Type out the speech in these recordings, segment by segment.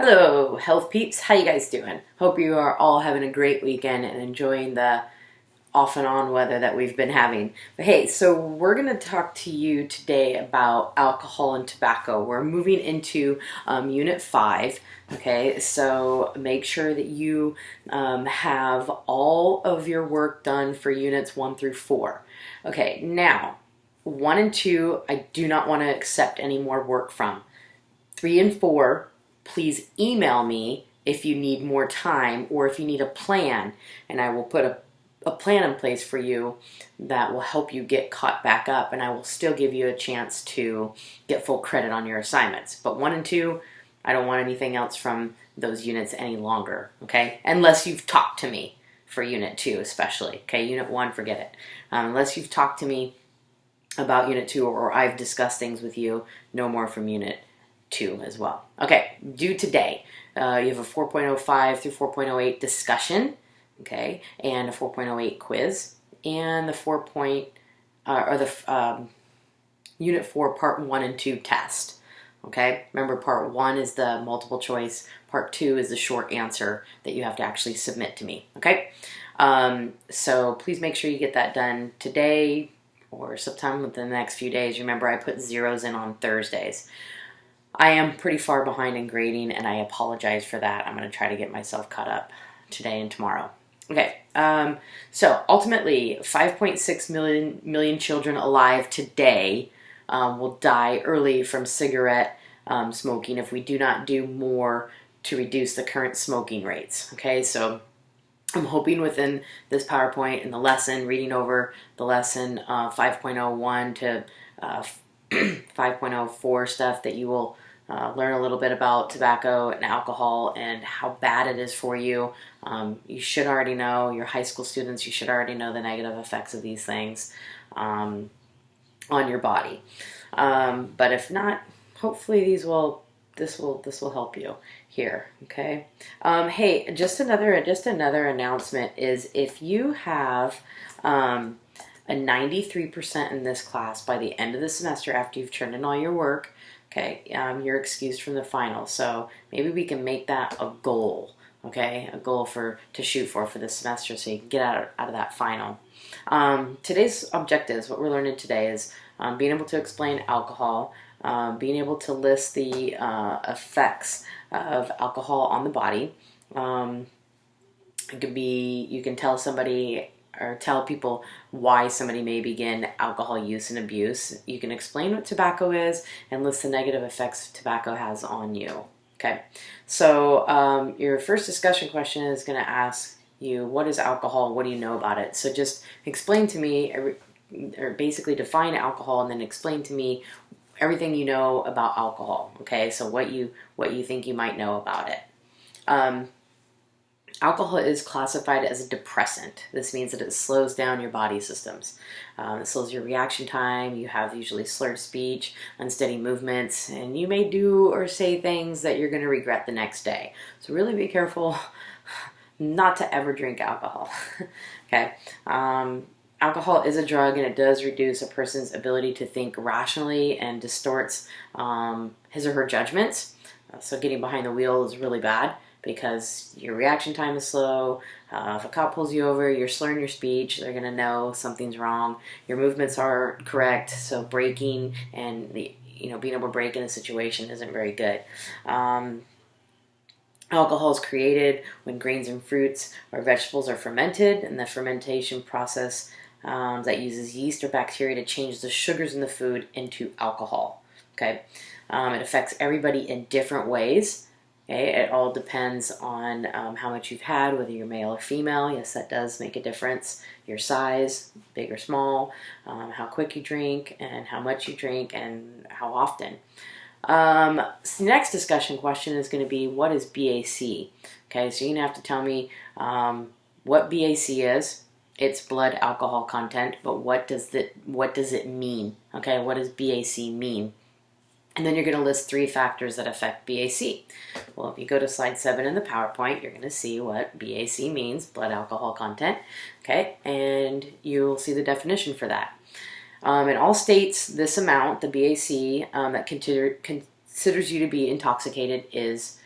Hello, health peeps. How you guys doing? Hope you are all having a great weekend and enjoying the off and on weather that we've been having. But hey, so we're going to talk to you today about alcohol and tobacco. We're moving into Unit 5. Okay, so make sure that you have all of your work done for Units 1 through 4. Okay, now 1 and 2, I do not want to accept any more work from. 3 and 4, please email me if you need more time or if you need a plan, and I will put a plan in place for you that will help you get caught back up, and I will still give you a chance to get full credit on your assignments. But 1 and 2, I don't want anything else from those units any longer, okay? Unless you've talked to me for Unit 2 especially, okay? Unit 1, forget it. Unless you've talked to me about Unit 2 or I've discussed things with you, no more from Unit 2 as well. Okay, due today, you have a 4.05 through 4.08 discussion, okay, and a 4.08 quiz, and the Unit 4 Part 1 and 2 test. Okay, remember Part 1 is the multiple choice, Part 2 is the short answer that you have to actually submit to me. Okay, so please make sure you get that done today or sometime within the next few days. Remember, I put zeros in on Thursdays. I am pretty far behind in grading, and I apologize for that. I'm going to try to get myself caught up today and tomorrow. Okay, so ultimately, 5.6 million children alive today will die early from cigarette smoking if we do not do more to reduce the current smoking rates. Okay, so I'm hoping within this PowerPoint and the lesson, reading over the lesson 5.01 to 5.04 stuff, that you will learn a little bit about tobacco and alcohol and how bad it is for you. You should already know, your high school students, you should already know the negative effects of these things on your body. But if not, hopefully this will help you here. Okay. Hey, just another announcement is if you have a 93% in this class by the end of the semester after you've turned in all your work, okay, you're excused from the final. So maybe we can make that a goal, okay, a goal to shoot for this semester, so you can get out of that final. Today's objectives, what we're learning today, is being able to explain alcohol, being able to list the effects of alcohol on the body. It could be, you can tell somebody or tell people why somebody may begin alcohol use and abuse. You can explain what tobacco is and list the negative effects tobacco has on you. Okay, so your first discussion question is going to ask you, what is alcohol? What do you know about it? So just explain to me, or basically define alcohol, and then explain to me everything you know about alcohol. Okay, so what you think you might know about it. Alcohol is classified as a depressant. This means that it slows down your body systems. It slows your reaction time. You have usually slurred speech, unsteady movements, and you may do or say things that you're going to regret the next day. So really be careful not to ever drink alcohol. Okay. Alcohol is a drug, and it does reduce a person's ability to think rationally and distorts his or her judgments. So getting behind the wheel is really bad, because your reaction time is slow. If a cop pulls you over, you're slurring your speech, they're going to know something's wrong. Your movements are correct, so braking and being able to brake in a situation isn't very good. Alcohol is created when grains and fruits or vegetables are fermented, and the fermentation process that uses yeast or bacteria to change the sugars in the food into alcohol. Okay, it affects everybody in different ways. Okay, it all depends on how much you've had, whether you're male or female. Yes, that does make a difference. Your size, big or small, how quick you drink, and how much you drink, and how often. So the next discussion question is going to be, what is BAC? Okay, so you're going to have to tell me what BAC is. It's blood alcohol content, but what does it mean? Okay, what does BAC mean? And then you're going to list 3 factors that affect BAC. Well, if you go to slide 7 in the PowerPoint, you're going to see what BAC means, blood alcohol content. Okay, and you'll see the definition for that. In all states, this amount, the BAC, that considers you to be intoxicated, is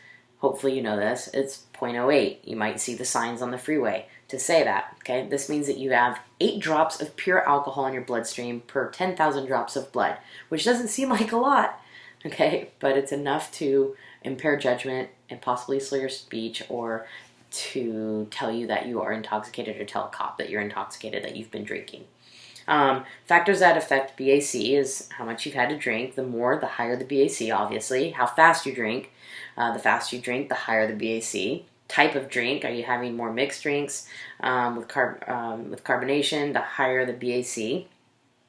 Hopefully you know this. It's 0.08. You might see the signs on the freeway to say that. Okay, this means that you have 8 drops of pure alcohol in your bloodstream per 10,000 drops of blood, which doesn't seem like a lot. Okay, but it's enough to impair judgment and possibly slur your speech, or to tell you that you are intoxicated, or tell a cop that you're intoxicated, that you've been drinking. Factors that affect BAC is how much you've had to drink. The more, the higher the BAC, obviously. How fast you drink. The faster you drink, the higher the BAC. Type of drink. Are you having more mixed drinks with carbonation? The higher the BAC.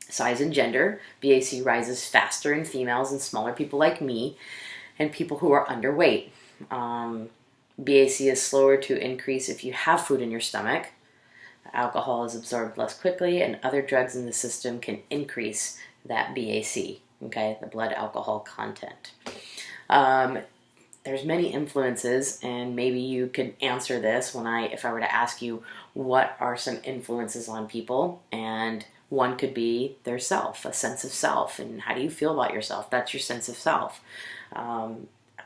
Size and gender. BAC rises faster in females and smaller people like me, and people who are underweight. BAC is slower to increase if you have food in your stomach. Alcohol is absorbed less quickly, and other drugs in the system can increase that BAC, okay, the blood alcohol content. There's many influences, and maybe you could answer this if I were to ask you what are some influences on people, and one could be their self, a sense of self, and how do you feel about yourself? That's your sense of self.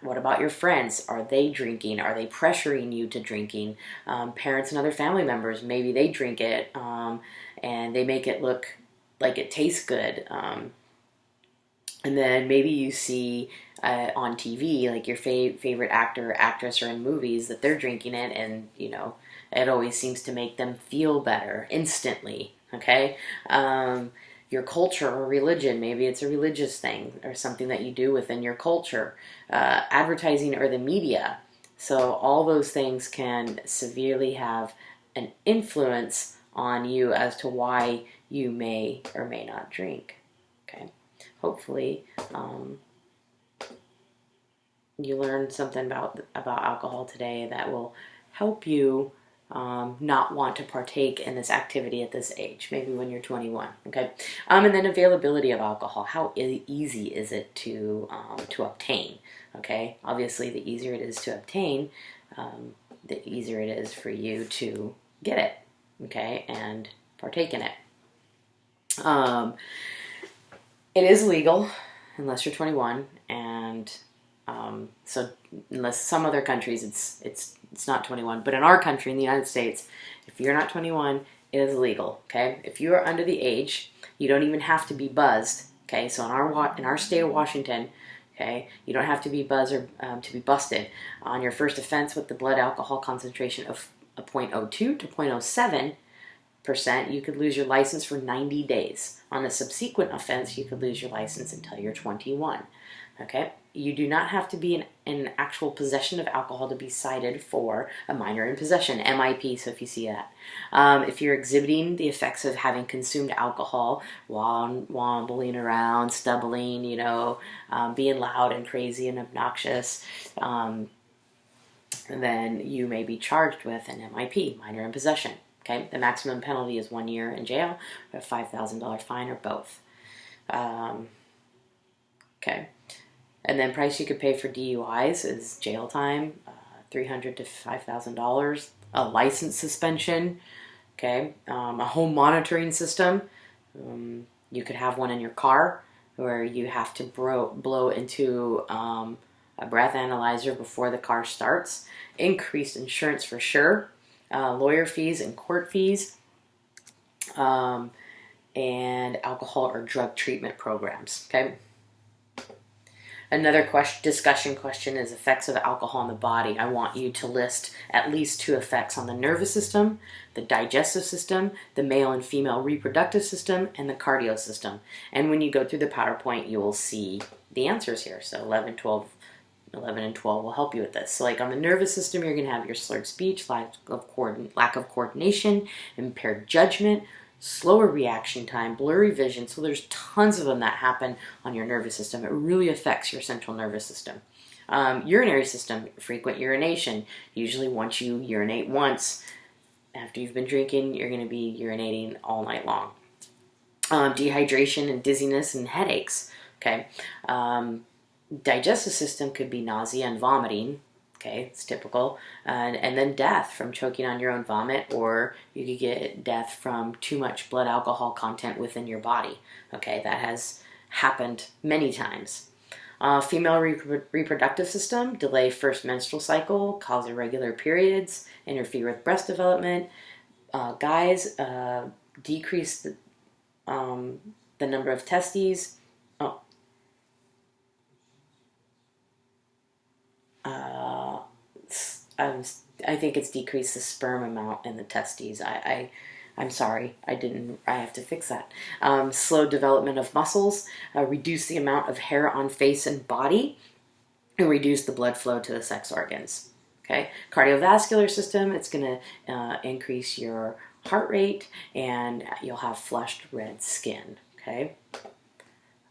What about your friends? Are they drinking? Are they pressuring you to drinking? Parents and other family members, maybe they drink it and they make it look like it tastes good. And then maybe you see on TV, like your favorite actor or actress, or in movies, that they're drinking it, and it always seems to make them feel better instantly. Okay. Your culture or religion, maybe it's a religious thing or something that you do within your culture, advertising or the media. So all those things can severely have an influence on you as to why you may or may not drink. Okay, hopefully you learned something about alcohol today that will help you not want to partake in this activity at this age, maybe when you're 21, okay? And then availability of alcohol. How easy is it to obtain, okay? Obviously, the easier it is to obtain, the easier it is for you to get it, okay, and partake in it. It is legal unless you're 21, and so unless some other countries it's not 21, but in our country, in the United States, if you're not 21, it is illegal. Okay, if you are under the age, you don't even have to be buzzed. Okay, so in our state of Washington, okay, you don't have to be buzzed or to be busted on your first offense with the blood alcohol concentration of 0.02 to 0.07%. You could lose your license for 90 days. On a subsequent offense, you could lose your license until you're 21. Okay, you do not have to be in actual possession of alcohol to be cited for a minor in possession, MIP, so if you see that. If you're exhibiting the effects of having consumed alcohol, wobbling around, stumbling, being loud and crazy and obnoxious, then you may be charged with an MIP, minor in possession. Okay, the maximum penalty is 1 year in jail, or a $5,000 fine, or both. Okay. And then price you could pay for DUIs is jail time, $300 to $5,000, a license suspension, okay, a home monitoring system. You could have one in your car where you have to blow into a breath analyzer before the car starts. Increased insurance for sure, lawyer fees and court fees, and alcohol or drug treatment programs, okay? Another discussion question is effects of alcohol on the body. I want you to list at least 2 effects on the nervous system, the digestive system, the male and female reproductive system, and the cardio system. And when you go through the PowerPoint, you will see the answers here. So 11 and 12 will help you with this. So like on the nervous system, you're going to have your slurred speech, lack of coordination, impaired judgment, slower reaction time, blurry vision. So there's tons of them that happen on your nervous system. It really affects your central nervous system. Urinary system, frequent urination. Usually once you urinate once, after you've been drinking, you're going to be urinating all night long. Dehydration and dizziness and headaches. Okay. Digestive system could be nausea and vomiting. Okay, it's typical. And then death from choking on your own vomit, or you could get death from too much blood alcohol content within your body. Okay, that has happened many times. Female reproductive system, delay first menstrual cycle, cause irregular periods, interfere with breast development. Guys, decrease the number of testes. Oh, I think it's decreased the sperm amount in the testes. I'm sorry, I have to fix that. Slow development of muscles, reduce the amount of hair on face and body, and reduce the blood flow to the sex organs. Okay, cardiovascular system, it's going to increase your heart rate, and you'll have flushed red skin. Okay,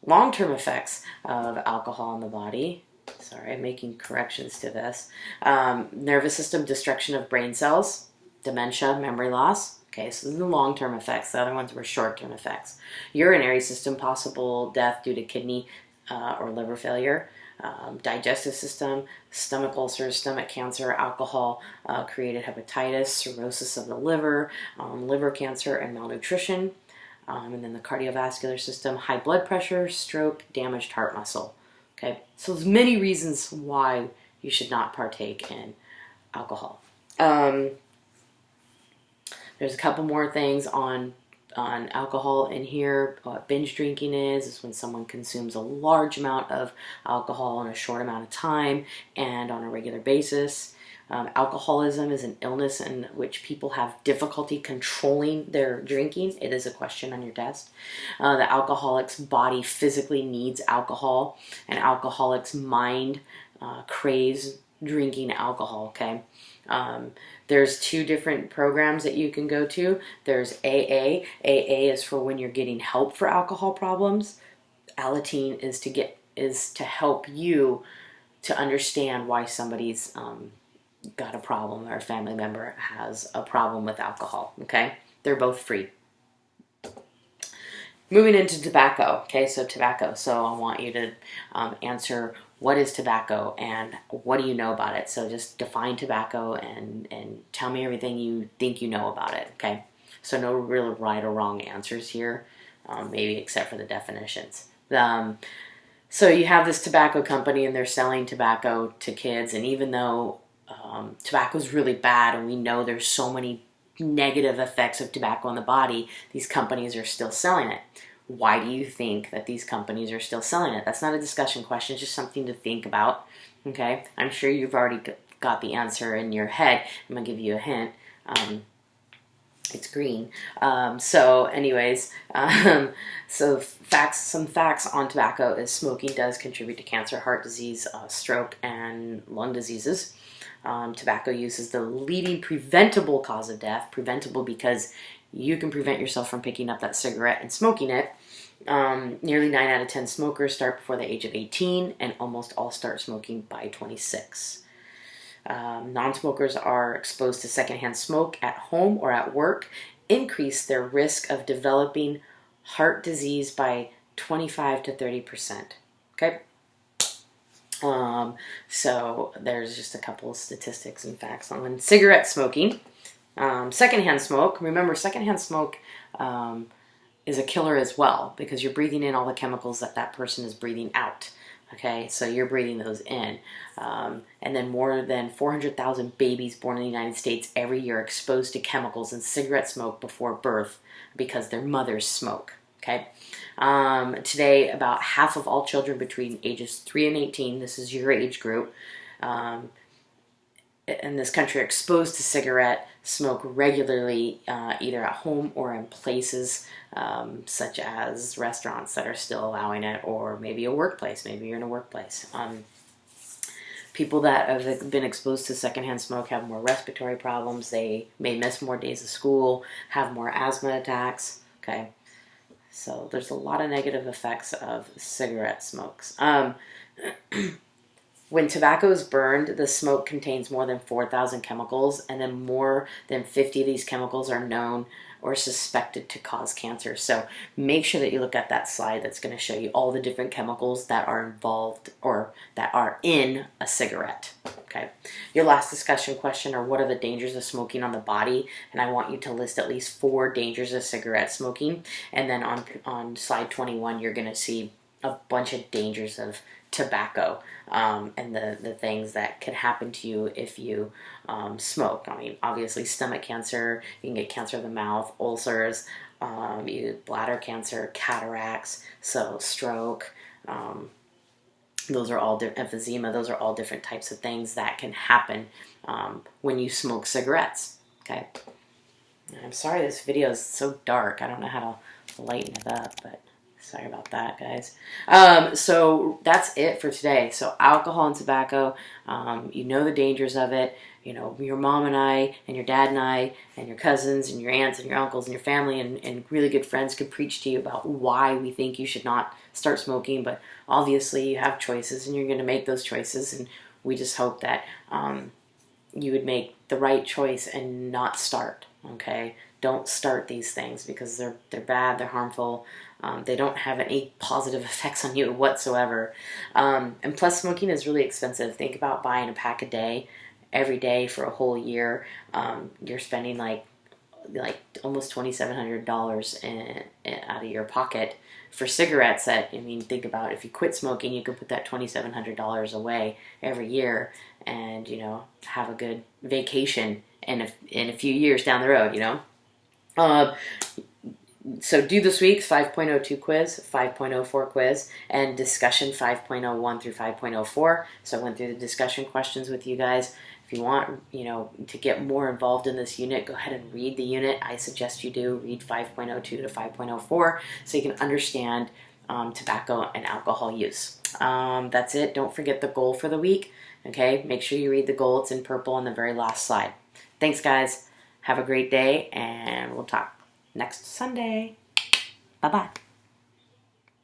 long-term effects of alcohol in the body. Sorry, I'm making corrections to this. Nervous system, destruction of brain cells, dementia, memory loss. Okay, so these are the long-term effects. The other ones were short-term effects. Urinary system, possible death due to kidney or liver failure. Digestive system, stomach ulcers, stomach cancer, alcohol created hepatitis, cirrhosis of the liver, liver cancer, and malnutrition. And then the cardiovascular system, high blood pressure, stroke, damaged heart muscle. Okay, so there's many reasons why you should not partake in alcohol. There's a couple more things on alcohol in here. What binge drinking is when someone consumes a large amount of alcohol in a short amount of time and on a regular basis. Alcoholism is an illness in which people have difficulty controlling their drinking. It is a question on your test. The alcoholic's body physically needs alcohol, and alcoholic's mind craves drinking alcohol, okay? There's two different programs that you can go to. There's AA. AA is for when you're getting help for alcohol problems. Alateen is to help you to understand why somebody's got a problem or a family member has a problem with alcohol, okay? They're both free. Moving into tobacco, okay, so tobacco. So I want you to answer what is tobacco and what do you know about it? So just define tobacco and tell me everything you think you know about it, okay? So no real right or wrong answers here, maybe except for the definitions. So you have this tobacco company and they're selling tobacco to kids, and even though tobacco is really bad and we know there's so many negative effects of tobacco on the body, these companies are still selling it. Why do you think that these companies are still selling it? That's not a discussion question, it's just something to think about, okay? I'm sure you've already got the answer in your head. I'm going to give you a hint. It's green. So anyways, some facts on tobacco is smoking does contribute to cancer, heart disease, stroke, and lung diseases. Tobacco use is the leading preventable cause of death. Preventable because you can prevent yourself from picking up that cigarette and smoking it. Nearly 9 out of 10 smokers start before the age of 18, and almost all start smoking by 26. Non-smokers are exposed to secondhand smoke at home or at work, increase their risk of developing heart disease by 25 to 30%. Okay? So there's just a couple of statistics and facts on cigarette smoking. Secondhand smoke. Remember, secondhand smoke is a killer as well because you're breathing in all the chemicals that person is breathing out. Okay, so you're breathing those in. And then more than 400,000 babies born in the United States every year are exposed to chemicals in cigarette smoke before birth because their mothers smoke. Okay. Today, about half of all children between ages 3 and 18, this is your age group, in this country are exposed to cigarette smoke regularly, either at home or in places such as restaurants that are still allowing it, or maybe a workplace. Maybe you're in a workplace. People that have been exposed to secondhand smoke have more respiratory problems. They may miss more days of school, have more asthma attacks. Okay. So there's a lot of negative effects of cigarette smokes. When tobacco is burned, the smoke contains more than 4,000 chemicals, and then more than 50 of these chemicals are known or suspected to cause cancer. So make sure that you look at that slide that's going to show you all the different chemicals that are involved or that are in a cigarette. Okay. Your last discussion question are what are the dangers of smoking on the body? And I want you to list at least 4 dangers of cigarette smoking. And then on slide 21, you're going to see a bunch of dangers of tobacco and the things that could happen to you if you smoke. I mean, obviously stomach cancer, you can get cancer of the mouth, ulcers, bladder cancer, cataracts, so stroke. Those are all emphysema. Those are all different types of things that can happen when you smoke cigarettes. Okay. I'm sorry this video is so dark. I don't know how to lighten it up, but sorry about that, guys. So that's it for today. So alcohol and tobacco, you know the dangers of it. You know, your mom and I, and your dad and I, and your cousins, and your aunts, and your uncles, and your family, and really good friends could preach to you about why we think you should not start smoking. But obviously, you have choices, and you're going to make those choices. And we just hope that you would make the right choice and not start. Okay, don't start these things because they're bad, they're harmful. They don't have any positive effects on you whatsoever. And plus, smoking is really expensive. Think about buying a pack a day, every day for a whole year. You're spending like almost $2,700 out of your pocket for cigarettes. That, I mean, think about if you quit smoking, you could put that $2,700 away every year, and have a good vacation in a few years down the road. So do this week's 5.02 quiz, 5.04 quiz, and discussion 5.01 through 5.04. So I went through the discussion questions with you guys. If you want, to get more involved in this unit, go ahead and read the unit. I suggest you do read 5.02 to 5.04 so you can understand tobacco and alcohol use. That's it. Don't forget the goal for the week. Okay, make sure you read the goal. It's in purple on the very last slide. Thanks, guys. Have a great day, and we'll talk next Sunday. Bye-bye.